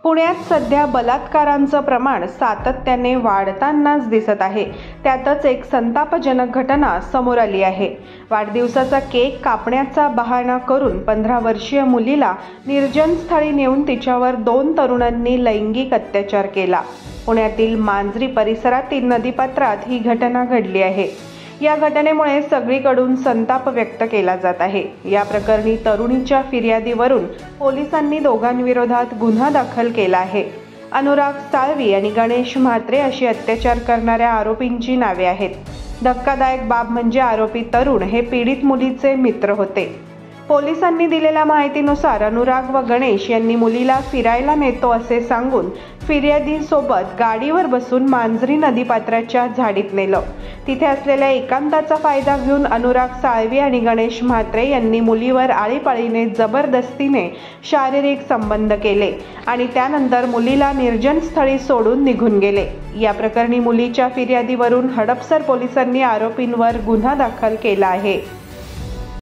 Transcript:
पुण्यात सध्या बलात्कारांचं प्रमाण सातत्याने वाढतानाच दिसत आहे। त्यातच एक संतापजनक घटना समोर आली आहे। वाढदिवसाचा केक कापण्याचा बहाणा करून 15 वर्षीय मुलीला निर्जन स्थळी नेऊन तिच्यावर 2 तरुणांनी लैंगिक अत्याचार केला। पुण्यातील मांजरी परिसरातील नदीपात्रात ही घटना घडली आहे। या घटनेमुळे सगळीकडून संताप व्यक्त केला जात आहे। या प्रकरणी तरुणीच्या फिर्यादीवरून पोलिसांनी दोघांविरोधात गुन्हा दाखल केला आहे। अनुराग साळवी आणि गणेश म्हात्रे अशी अत्याचार करणाऱ्या आरोपींची नावे आहेत। धक्कादायक बाब म्हणजे आरोपी तरुण हे पीडित मुलीचे मित्र होते। पोलिसांनी दिलेल्या माहितीनुसार अनुराग व गणेश यांनी मुलीला फिरायला नेतो असे सांगून फिर्यादीसोबत गाडीवर बसून मांजरी नदीपात्राच्या झाडीत नेलं। तिथे असलेल्या एकांताचा फायदा घेऊन अनुराग साळवी आणि गणेश म्हात्रे यांनी मुलीवर आळीपाळीने जबरदस्तीने शारीरिक संबंध केले आणि त्यानंतर मुलीला निर्जन स्थळी सोडून निघून गेले। या प्रकरणी मुलीच्या फिर्यादीवरून हडपसर पोलिसांनी आरोपींवर गुन्हा दाखल केला आहे।